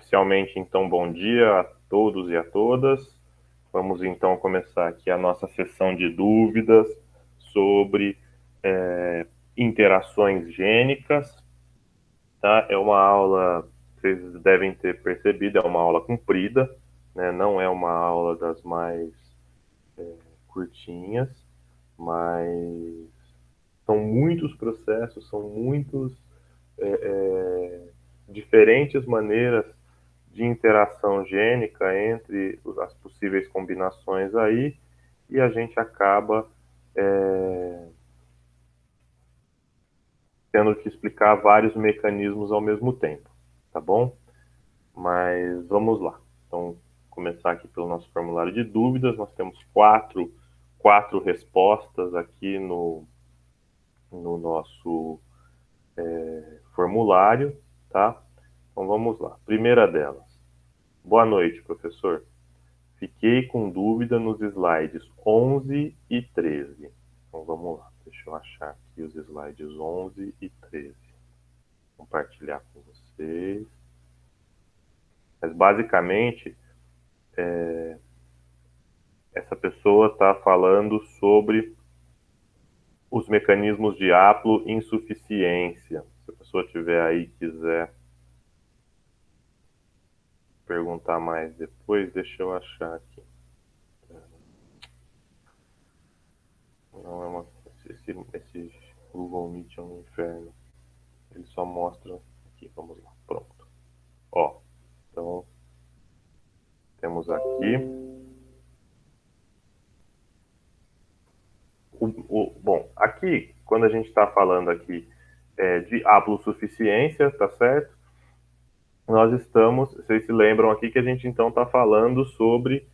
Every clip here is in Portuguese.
Oficialmente, então, bom dia a todos e a todas. Vamos, então, começar aqui a nossa sessão de dúvidas sobre interações gênicas. Tá? É uma aula, vocês devem ter percebido, é uma aula comprida, né? Não é uma aula das mais curtinhas, mas são muitos processos, são muitos diferentes maneiras de interação gênica entre as possíveis combinações aí, e a gente acaba tendo que explicar vários mecanismos ao mesmo tempo, tá bom? Mas vamos lá. Então, começar aqui pelo nosso formulário de dúvidas. Nós temos quatro respostas aqui no nosso formulário, tá? Então, vamos lá. Primeira delas. Boa noite, professor. Fiquei com dúvida nos slides 11 e 13. Então, vamos lá. Deixa eu achar aqui os slides 11 e 13. Compartilhar com vocês. Mas, basicamente, essa pessoa está falando sobre os mecanismos de haploinsuficiência. Se a pessoa tiver aí e quiser perguntar mais depois, deixa eu achar aqui. Não é uma... esse Google Meet é um inferno. Ele só mostra aqui, vamos lá, pronto. Ó, então temos aqui bom, aqui quando a gente está falando aqui de haploinsuficiência, tá certo? Nós estamos, vocês se lembram aqui que a gente então está falando sobre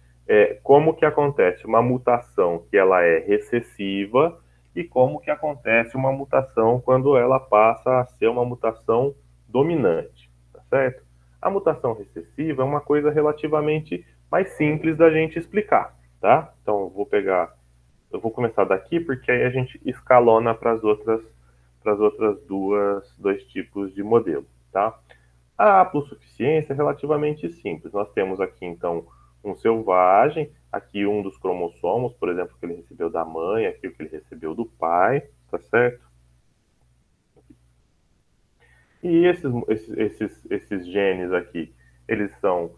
como que acontece uma mutação que ela é recessiva e como que acontece uma mutação quando ela passa a ser uma mutação dominante, tá certo? A mutação recessiva é uma coisa relativamente mais simples da gente explicar, tá? Então eu vou começar daqui porque aí a gente escalona para as outras dois tipos de modelo, tá? A haploinsuficiência é relativamente simples. Nós temos aqui, então, um selvagem, aqui um dos cromossomos, por exemplo, que ele recebeu da mãe, aqui o que ele recebeu do pai, tá certo? E esses genes aqui, eles são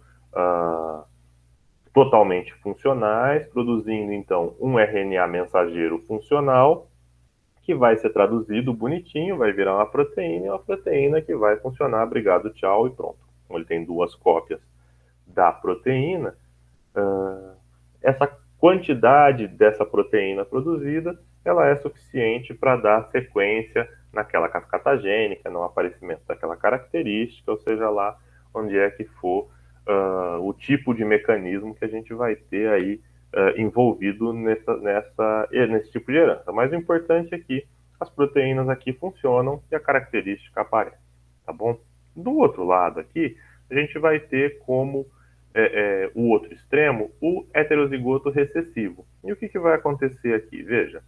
totalmente funcionais, produzindo, então, um RNA mensageiro funcional, que vai ser traduzido bonitinho, vai virar uma proteína, e uma proteína que vai funcionar, obrigado, tchau, e pronto. Como ele tem duas cópias da proteína, essa quantidade dessa proteína produzida, ela é suficiente para dar sequência naquela cascata gênica, no aparecimento daquela característica, ou seja lá onde é que for o tipo de mecanismo que a gente vai ter aí envolvido nesse tipo de herança. Mas o importante é que as proteínas aqui funcionam e a característica aparece, tá bom? Do outro lado aqui, a gente vai ter como o outro extremo, o heterozigoto recessivo. E o que vai acontecer aqui? Veja,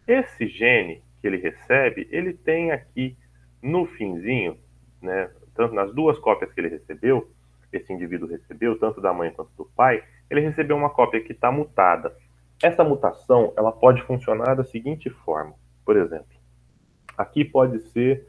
esse gene que ele recebe, ele tem aqui no finzinho, né, tanto nas duas cópias que ele recebeu, esse indivíduo recebeu, tanto da mãe quanto do pai, ele recebeu uma cópia que está mutada. Essa mutação, ela pode funcionar da seguinte forma. Por exemplo, aqui pode ser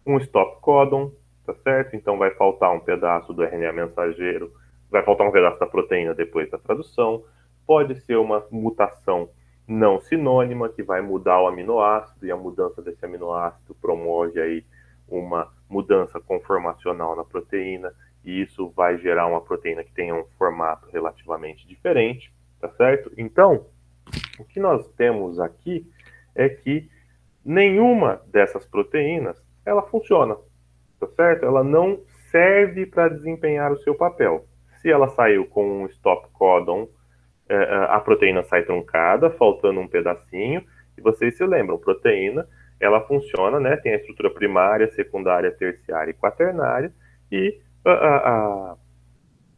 um stop codon, tá certo? Então vai faltar um pedaço do RNA mensageiro, vai faltar um pedaço da proteína depois da tradução. Pode ser uma mutação não sinônima, que vai mudar o aminoácido, e a mudança desse aminoácido promove aí uma mudança conformacional na proteína, e isso vai gerar uma proteína que tenha um formato relativamente diferente, tá certo? Então, o que nós temos aqui é que nenhuma dessas proteínas, ela funciona, tá certo? Ela não serve para desempenhar o seu papel. Se ela saiu com um stop codon, a proteína sai truncada, faltando um pedacinho, e vocês se lembram, proteína, ela funciona, né? Tem a estrutura primária, secundária, terciária e quaternária, e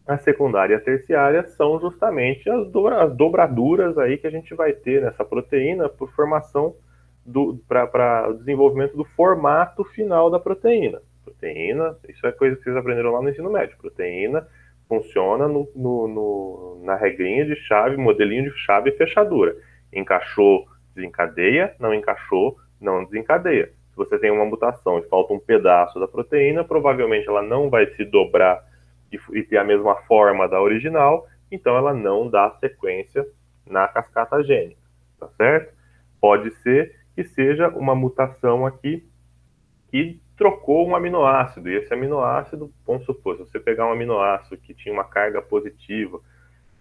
a secundária e a terciária são justamente as dobraduras aí que a gente vai ter nessa proteína por formação para o desenvolvimento do formato final da proteína. proteína, isso é coisa que vocês aprenderam lá no ensino médio, proteína funciona na regrinha de chave, modelinho de chave e fechadura. Encaixou, desencadeia, não encaixou, não desencadeia. Se você tem uma mutação e falta um pedaço da proteína, provavelmente ela não vai se dobrar e ter a mesma forma da original, então ela não dá sequência na cascata gênica, tá certo? Pode ser que seja uma mutação aqui que trocou um aminoácido, e esse aminoácido, vamos supor, se você pegar um aminoácido que tinha uma carga positiva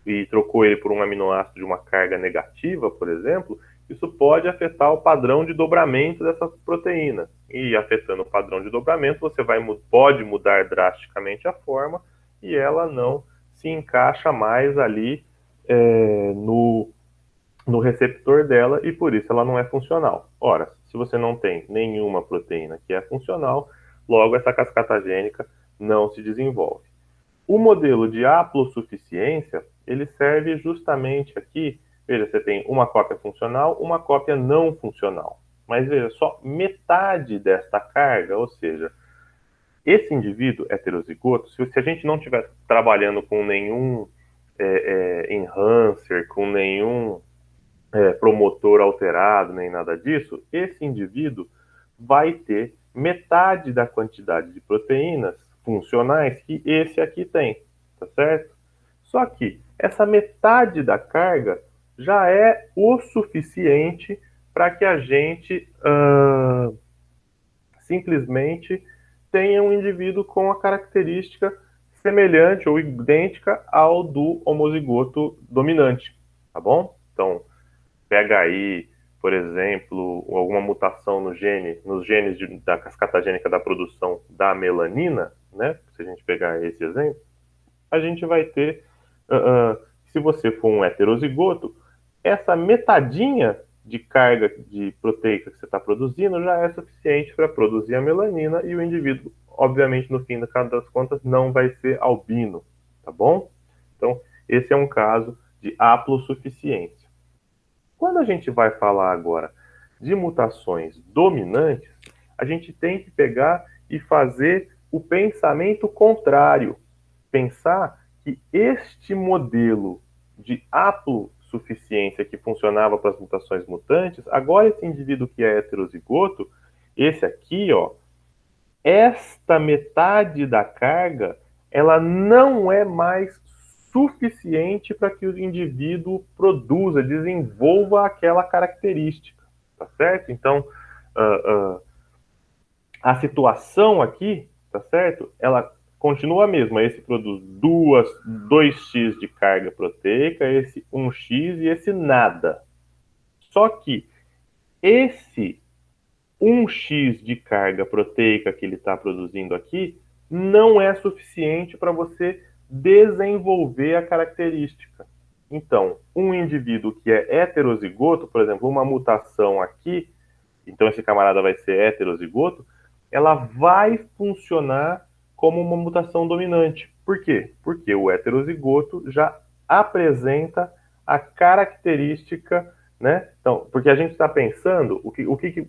e trocou ele por um aminoácido de uma carga negativa, por exemplo, isso pode afetar o padrão de dobramento dessa proteína. E afetando o padrão de dobramento, você pode mudar drasticamente a forma e ela não se encaixa mais ali no receptor dela e por isso ela não é funcional. Ora, se você não tem nenhuma proteína que é funcional, logo essa cascata gênica não se desenvolve. O modelo de haplosuficiência, ele serve justamente aqui, veja, você tem uma cópia funcional, uma cópia não funcional. Mas veja, só metade desta carga, ou seja, esse indivíduo heterozigoto, se a gente não estiver trabalhando com nenhum enhancer, com nenhum promotor alterado, nem nada disso, esse indivíduo vai ter metade da quantidade de proteínas funcionais que esse aqui tem, tá certo? Só que essa metade da carga já é o suficiente para que a gente simplesmente tenha um indivíduo com a característica semelhante ou idêntica ao do homozigoto dominante, tá bom? Então, pega aí, por exemplo, alguma mutação nos genes da cascata gênica da produção da melanina, né? Se a gente pegar esse exemplo, a gente vai ter, se você for um heterozigoto, essa metadinha de carga de proteica que você está produzindo já é suficiente para produzir a melanina e o indivíduo, obviamente, no fim das contas, não vai ser albino, tá bom? Então, esse é um caso de haplosuficiência. Quando a gente vai falar agora de mutações dominantes, a gente tem que pegar e fazer o pensamento contrário. Pensar que este modelo de haplosuficiência que funcionava para as mutações mutantes, agora esse indivíduo que é heterozigoto, esse aqui, ó, esta metade da carga, ela não é mais suficiente para que o indivíduo produza, desenvolva aquela característica, tá certo? Então, a situação aqui, tá certo? Ela continua a mesma. Esse produz 2x de carga proteica, esse 1x e esse nada. Só que esse 1x de carga proteica que ele está produzindo aqui não é suficiente para você desenvolver a característica. Então, um indivíduo que é heterozigoto, por exemplo, uma mutação aqui, então esse camarada vai ser heterozigoto, ela vai funcionar como uma mutação dominante. Por quê? Porque o heterozigoto já apresenta a característica, né? Então, porque a gente está pensando, o que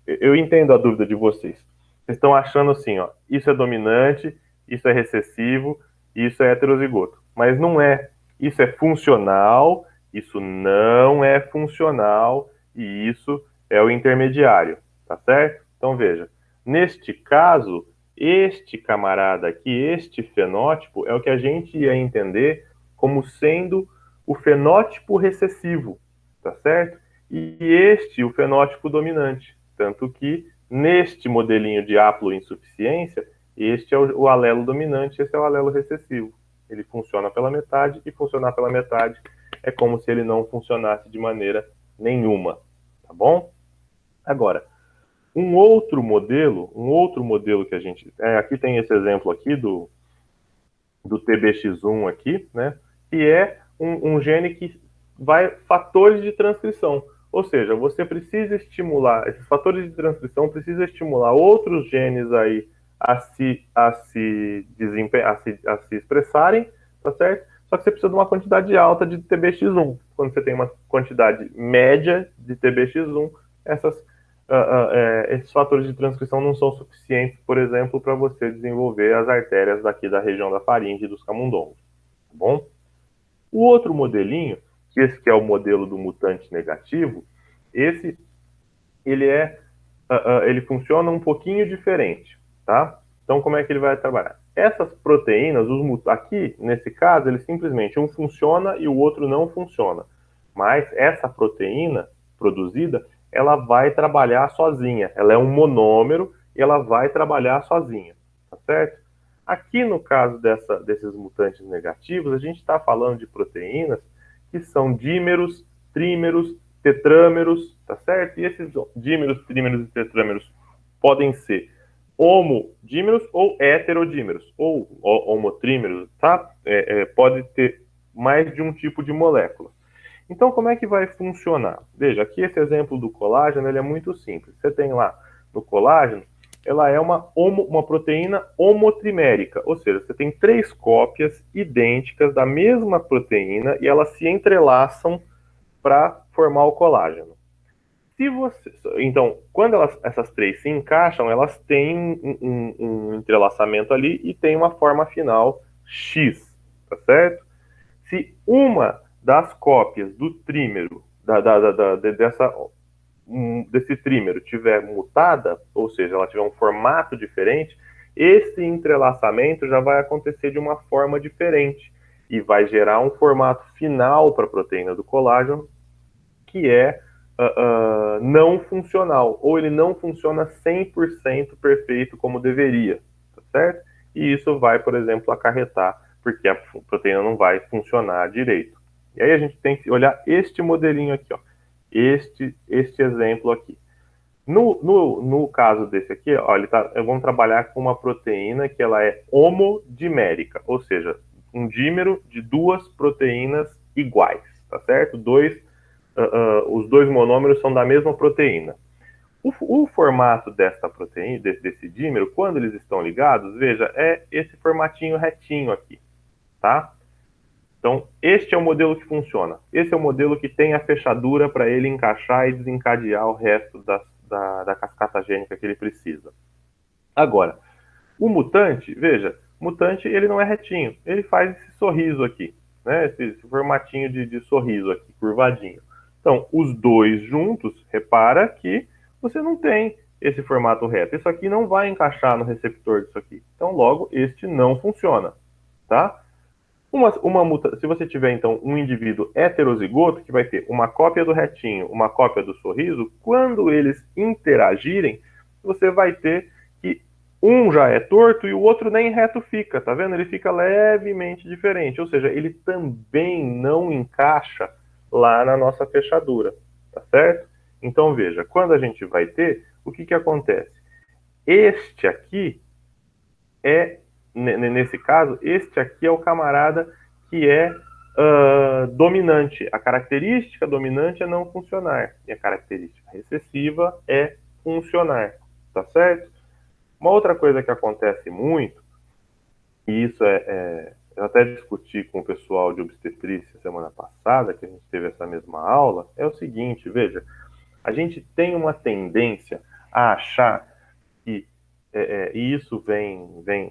eu entendo a dúvida de vocês. Vocês estão achando assim, ó, isso é dominante, isso é recessivo, isso é heterozigoto. Mas não é. Isso é funcional, isso não é funcional e isso é o intermediário, tá certo? Então veja, neste caso, este camarada aqui, este fenótipo, é o que a gente ia entender como sendo o fenótipo recessivo, tá certo? E este, o fenótipo dominante. Tanto que, neste modelinho de haploinsuficiência, este é o alelo dominante, esse é o alelo recessivo. Ele funciona pela metade, e funcionar pela metade é como se ele não funcionasse de maneira nenhuma, tá bom? Agora, um outro modelo que a gente... aqui tem esse exemplo aqui do TBX1 aqui, né? Que é um gene que vai fatores de transcrição. Ou seja, você precisa estimular, esses fatores de transcrição precisa estimular outros genes aí a se expressarem, tá certo? Só que você precisa de uma quantidade alta de TBX1. Quando você tem uma quantidade média de TBX1, essas esses fatores de transcrição não são suficientes, por exemplo, para você desenvolver as artérias daqui da região da faringe e dos camundongos, tá bom? O outro modelinho, que esse que é o modelo do mutante negativo, esse ele ele funciona um pouquinho diferente, tá? Então, como é que ele vai trabalhar? Essas proteínas, aqui, nesse caso, ele simplesmente um funciona e o outro não funciona. Mas essa proteína produzida, ela vai trabalhar sozinha. Ela é um monômero e ela vai trabalhar sozinha, tá certo? Aqui, no caso desses mutantes negativos, a gente está falando de proteínas que são dímeros, trímeros, tetrâmeros, tá certo? E esses dímeros, trímeros e tetrâmeros podem ser homodímeros ou heterodímeros, ou homotrímeros, tá? Pode ter mais de um tipo de molécula. Então, como é que vai funcionar? Veja, aqui esse exemplo do colágeno ele é muito simples. Você tem lá no colágeno, ela é uma proteína homotrimérica, ou seja, você tem 3 cópias idênticas da mesma proteína e elas se entrelaçam para formar o colágeno. Então, quando essas 3 se encaixam, elas têm um entrelaçamento ali e tem uma forma final X, tá certo? Se uma das cópias do trímero, desse trímero tiver mutada, ou seja, ela tiver um formato diferente, esse entrelaçamento já vai acontecer de uma forma diferente e vai gerar um formato final para a proteína do colágeno que é não funcional, ou ele não funciona 100% perfeito como deveria, tá certo? E isso vai, por exemplo, acarretar, porque a proteína não vai funcionar direito. E aí a gente tem que olhar este modelinho aqui, ó, este exemplo aqui. No caso desse aqui, ó, vamos trabalhar com uma proteína que ela é homodimérica, ou seja, um dímero de 2 proteínas iguais, tá certo? Os 2 monômeros são da mesma proteína. O formato dessa proteína, desse dímero, quando eles estão ligados, veja, é esse formatinho retinho aqui, tá? Então, este é o modelo que funciona. Esse é o modelo que tem a fechadura para ele encaixar e desencadear o resto da cascata gênica que ele precisa. Agora, o mutante, veja, o mutante ele não é retinho, ele faz esse sorriso aqui, né? Esse formatinho de sorriso aqui, curvadinho. Então, os dois juntos, repara que você não tem esse formato reto. Isso aqui não vai encaixar no receptor disso aqui. Então, logo, este não funciona, tá? Se você tiver, então, um indivíduo heterozigoto, que vai ter uma cópia do retinho, uma cópia do sorriso, quando eles interagirem, você vai ter que um já é torto e o outro nem reto fica, tá vendo? Ele fica levemente diferente, ou seja, ele também não encaixa lá na nossa fechadura, tá certo? Então, veja, quando a gente vai ter, o que acontece? Este aqui nesse caso, este aqui é o camarada que é dominante. A característica dominante é não funcionar. E a característica recessiva é funcionar. Tá certo? Uma outra coisa que acontece muito, e isso eu até discuti com o pessoal de obstetrícia semana passada, que a gente teve essa mesma aula, é o seguinte, veja, a gente tem uma tendência a achar que e isso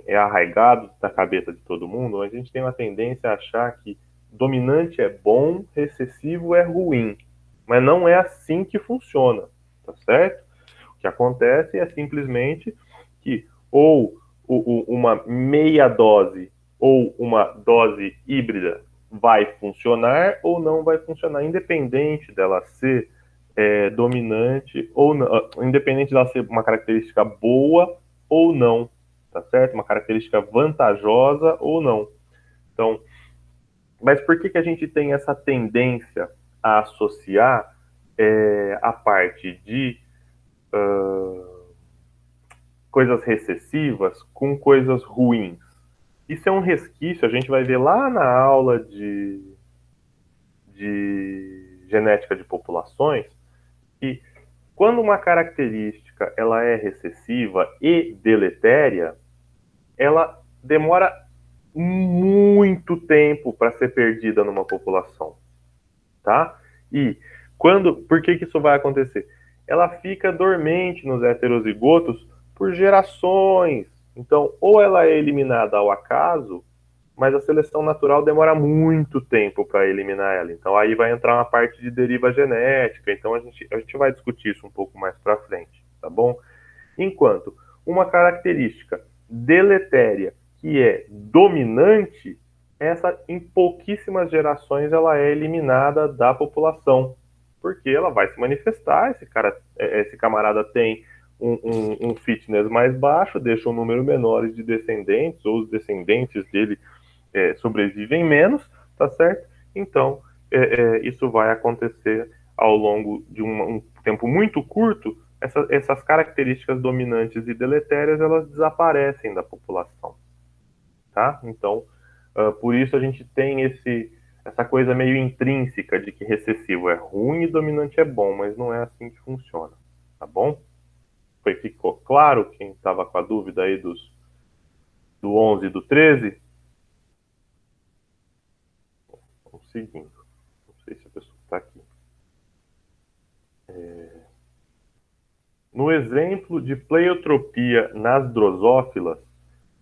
é arraigado na cabeça de todo mundo, a gente tem uma tendência a achar que dominante é bom, recessivo é ruim. Mas não é assim que funciona, tá certo? O que acontece é simplesmente que ou uma meia dose ou uma dose híbrida vai funcionar ou não vai funcionar, independente dela ser dominante ou não, independente dela ser uma característica boa ou não, tá certo? Uma característica vantajosa ou não. Então, mas por que a gente tem essa tendência a associar a parte de coisas recessivas com coisas ruins? Isso é um resquício, a gente vai ver lá na aula de genética de populações, que quando uma característica ela é recessiva e deletéria, ela demora muito tempo para ser perdida numa população, tá? E por que isso vai acontecer? ela fica dormente nos heterozigotos por gerações. Então, ou ela é eliminada ao acaso, mas a seleção natural demora muito tempo para eliminar ela. Então, aí vai entrar uma parte de deriva genética. Então, a gente vai discutir isso um pouco mais para frente, tá bom? Enquanto uma característica deletéria que é dominante, essa em pouquíssimas gerações ela é eliminada da população, porque ela vai se manifestar. Esse camarada tem um fitness mais baixo, deixa um número menor de descendentes, ou os descendentes dele sobrevivem menos, tá certo? Então, isso vai acontecer ao longo de um tempo muito curto. Essas características dominantes e deletérias, elas desaparecem da população, tá? Então, por isso a gente tem essa coisa meio intrínseca de que recessivo é ruim e dominante é bom, mas não é assim que funciona, tá bom? Ficou claro quem estava com a dúvida aí do 11 e do 13? Vamos seguindo. Não sei se a pessoa está aqui. No exemplo de pleiotropia nas drosófilas,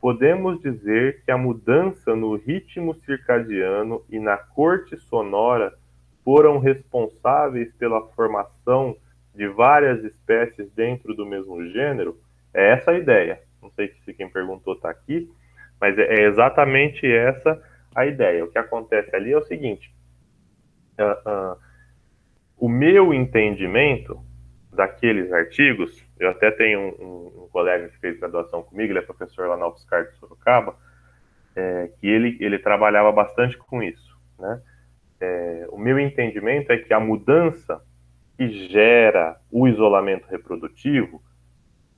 podemos dizer que a mudança no ritmo circadiano e na corte sonora foram responsáveis pela formação de várias espécies dentro do mesmo gênero? É essa a ideia. Não sei se quem perguntou está aqui, mas é exatamente essa a ideia. O que acontece ali é o seguinte: o meu entendimento daqueles artigos, eu até tenho um colega que fez graduação comigo, ele é professor lá na UFSCar de Sorocaba, que ele trabalhava bastante com isso, né? O meu entendimento é que a mudança que gera o isolamento reprodutivo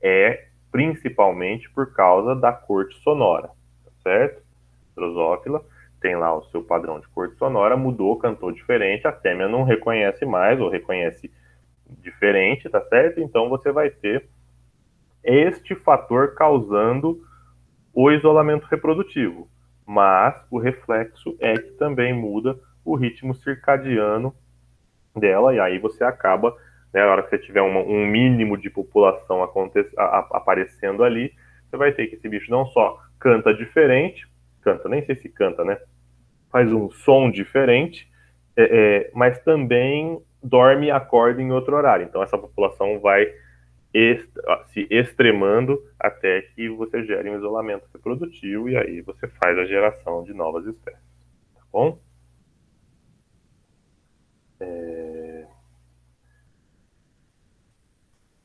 é principalmente por causa da corte sonora, tá certo? Drosófila tem lá o seu padrão de corte sonora, mudou, cantou diferente, a fêmea não reconhece mais, ou reconhece diferente, tá certo? Então você vai ter este fator causando o isolamento reprodutivo. Mas o reflexo é que também muda o ritmo circadiano dela, e aí você acaba, né, na hora que você tiver um mínimo de população aparecendo ali, você vai ter que esse bicho não só canta diferente, canta, nem sei se canta, né? Faz um som diferente, mas também dorme e acorda em outro horário. Então essa população vai se extremando até que você gere um isolamento reprodutivo e aí você faz a geração de novas espécies, tá bom?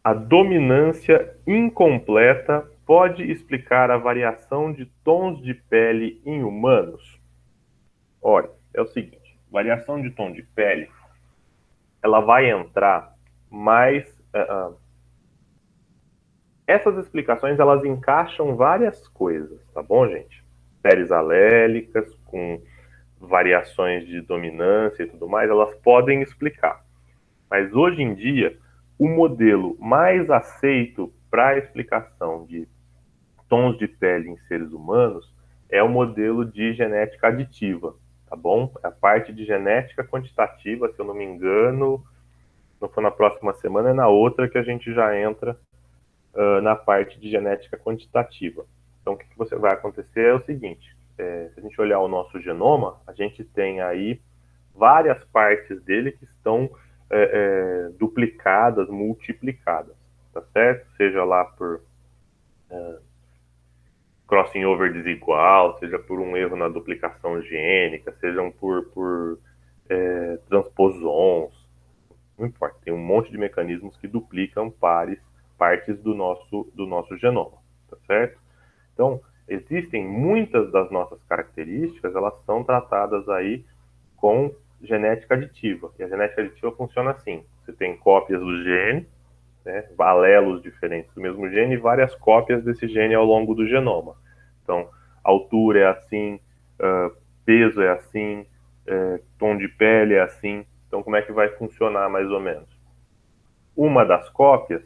A dominância incompleta pode explicar a variação de tons de pele em humanos? Olha, é o seguinte, variação de tom de pele, ela vai entrar mais... essas explicações, elas encaixam várias coisas, tá bom, gente? Peles alélicas, com variações de dominância e tudo mais, elas podem explicar. Mas hoje em dia, o modelo mais aceito para a explicação de tons de pele em seres humanos é o modelo de genética aditiva, tá bom? A parte de genética quantitativa, se eu não me engano, não for na próxima semana, é na outra que a gente já entra na parte de genética quantitativa. Então, o que você vai acontecer é o seguinte: se a gente olhar o nosso genoma, a gente tem aí várias partes dele que estão duplicadas, multiplicadas, tá certo? Seja lá por crossing over desigual, seja por um erro na duplicação gênica, sejam por transposons, não importa. Tem um monte de mecanismos que duplicam partes do nosso genoma, tá certo? Então, existem muitas das nossas características, elas são tratadas aí com genética aditiva. E a genética aditiva funciona assim: você tem cópias do gene, né, alelos diferentes do mesmo gene, e várias cópias desse gene ao longo do genoma. Então, altura é assim, peso é assim, tom de pele é assim. Então, como é que vai funcionar mais ou menos? Uma das cópias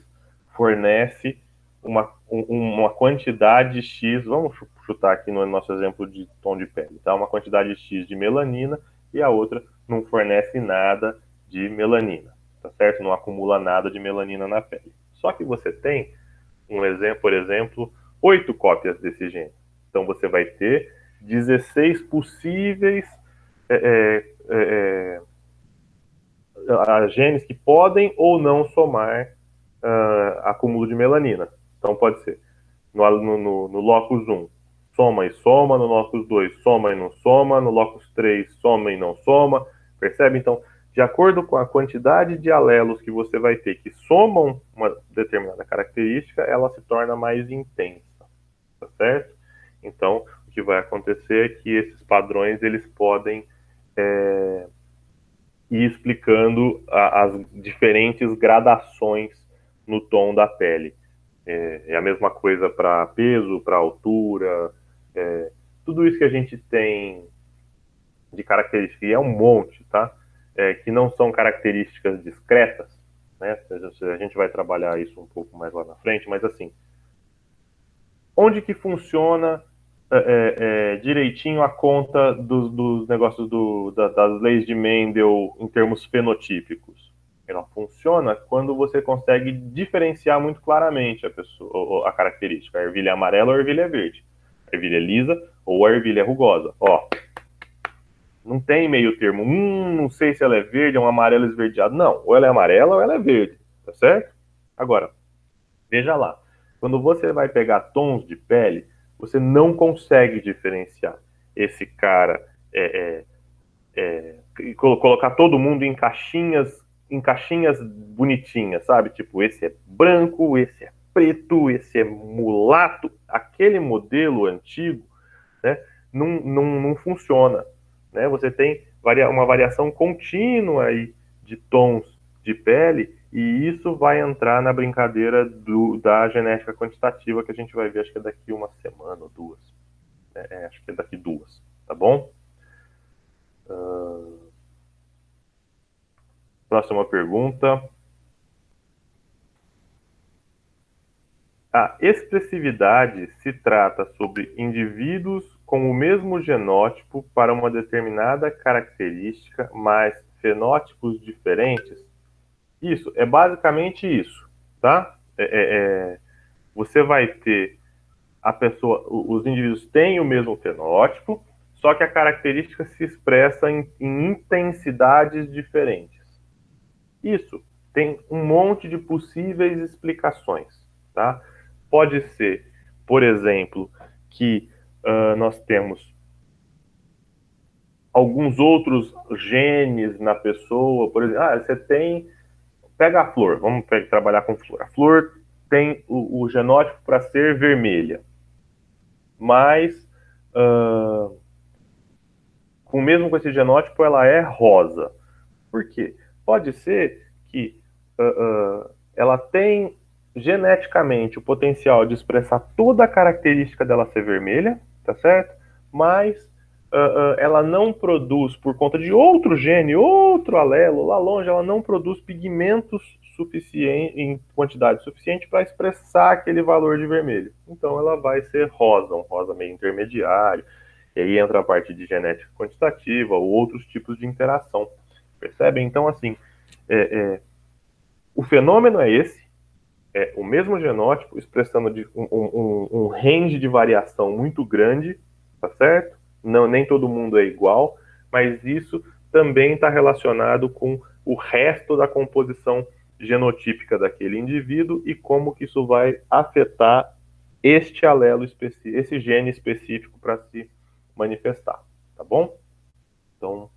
fornece uma quantidade X, vamos chutar aqui no nosso exemplo de tom de pele, tá? Uma quantidade X de melanina, e a outra não fornece nada de melanina, tá certo? Não acumula nada de melanina na pele. Só que você tem um exemplo, por exemplo, 8 cópias desse gene. Então você vai ter 16 possíveis genes que podem ou não somar acúmulo de melanina. Então pode ser no locus 1, soma e soma, no locus 2, soma e não soma, no locus 3, soma e não soma, percebe? Então, de acordo com a quantidade de alelos que você vai ter que somam uma determinada característica, ela se torna mais intensa, tá certo? Então, o que vai acontecer é que esses padrões, eles podem ir explicando as diferentes gradações no tom da pele. É a mesma coisa para peso, para altura, tudo isso que a gente tem de características, e é um monte, tá? Que não são características discretas, né? A gente vai trabalhar isso um pouco mais lá na frente, mas assim, onde que funciona direitinho a conta dos negócios das leis de Mendel em termos fenotípicos? Ela funciona quando você consegue diferenciar muito claramente a característica. A ervilha é amarela ou a ervilha é verde. A ervilha é lisa ou a ervilha é rugosa. Ó, não tem meio termo. Não sei se ela é verde, é um amarelo esverdeado. Não, ou ela é amarela ou ela é verde, tá certo? Agora, veja lá. Quando você vai pegar tons de pele, você não consegue diferenciar esse cara colocar todo mundo em caixinhas bonitinhas, sabe? Tipo, esse é branco, esse é preto, esse é mulato. Aquele modelo antigo, né, não funciona, né? Você tem uma variação contínua aí de tons de pele e isso vai entrar na brincadeira da genética quantitativa que a gente vai ver, acho que é daqui uma semana ou duas. Acho que é daqui duas, tá bom? Próxima pergunta. A expressividade se trata sobre indivíduos com o mesmo genótipo para uma determinada característica, mas fenótipos diferentes? Isso, é basicamente isso, tá? Você vai ter a pessoa, os indivíduos têm o mesmo fenótipo, só que a característica se expressa em intensidades diferentes. Isso tem um monte de possíveis explicações, tá? Pode ser, por exemplo, que nós temos alguns outros genes na pessoa, por exemplo, você tem, pega a flor, vamos trabalhar com flor. A flor tem o genótipo para ser vermelha, mas mesmo com esse genótipo ela é rosa. Por quê? Pode ser que ela tem geneticamente o potencial de expressar toda a característica dela ser vermelha, tá certo? Mas ela não produz, por conta de outro gene, outro alelo, lá longe, ela não produz pigmentos suficiente, em quantidade suficiente para expressar aquele valor de vermelho. Então ela vai ser rosa, um rosa meio intermediário. E aí entra a parte de genética quantitativa ou outros tipos de interação. Percebem? Então, assim, o fenômeno é esse, é o mesmo genótipo expressando um range de variação muito grande, tá certo? Não, nem todo mundo é igual, mas isso também está relacionado com o resto da composição genotípica daquele indivíduo e como que isso vai afetar este alelo específico, esse gene específico para se manifestar, tá bom? Então,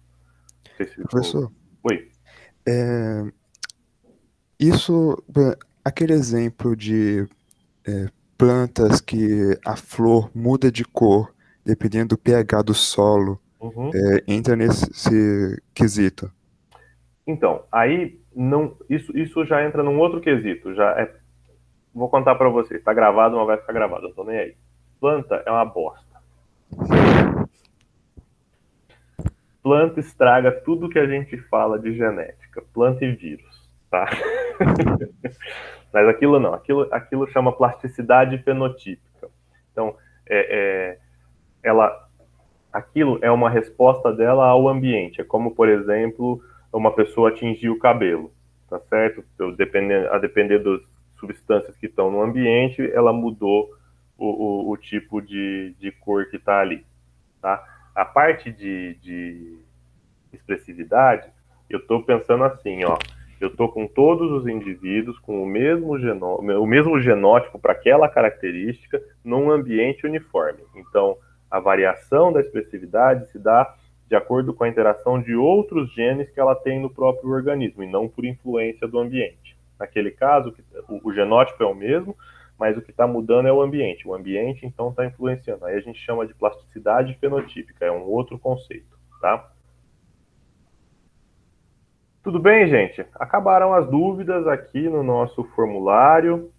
não sei se Professor, Oi. isso, aquele exemplo de plantas que a flor muda de cor dependendo do pH do solo, Uhum. entra nesse quesito. Então, aí não, isso já entra num outro quesito. Vou contar para você. Tá gravado, mas vai ficar gravado. Eu tô nem aí. Planta é uma bosta. Planta estraga tudo que a gente fala de genética. Planta e vírus, tá? Mas aquilo não. Aquilo chama plasticidade fenotípica. Então, é, é, ela, aquilo é uma resposta dela ao ambiente. É como, por exemplo, uma pessoa atingir o cabelo. tá certo? A depender das substâncias que estão no ambiente, ela mudou o tipo de cor que está ali, tá? A parte de expressividade, eu estou pensando assim, ó, eu estou com todos os indivíduos com o mesmo genótipo para aquela característica num ambiente uniforme. Então, a variação da expressividade se dá de acordo com a interação de outros genes que ela tem no próprio organismo e não por influência do ambiente. Naquele caso, o genótipo é o mesmo, mas o que está mudando é o ambiente. O ambiente, então, está influenciando. Aí a gente chama de plasticidade fenotípica, é um outro conceito, tá? Tudo bem, gente? Acabaram as dúvidas aqui no nosso formulário.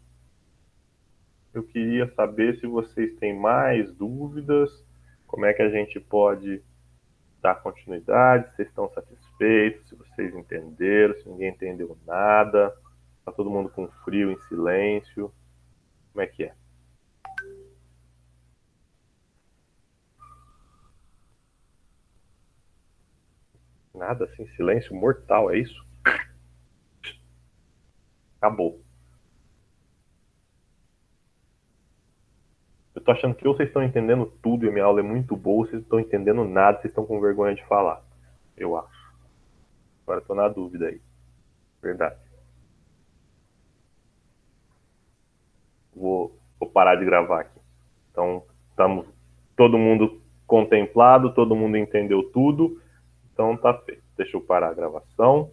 Eu queria saber se vocês têm mais dúvidas, como é que a gente pode dar continuidade, se vocês estão satisfeitos, se vocês entenderam, se ninguém entendeu nada, está todo mundo com frio, em silêncio, como é que é? Nada assim, silêncio mortal, é isso? Acabou. Eu tô achando que ou vocês estão entendendo tudo e a minha aula é muito boa, ou vocês não estão entendendo nada, vocês estão com vergonha de falar. Eu acho. Agora tô na dúvida aí. Verdade. Vou parar de gravar aqui. Então, estamos todo mundo contemplado, todo mundo entendeu tudo. Então tá feito. Deixa eu parar a gravação.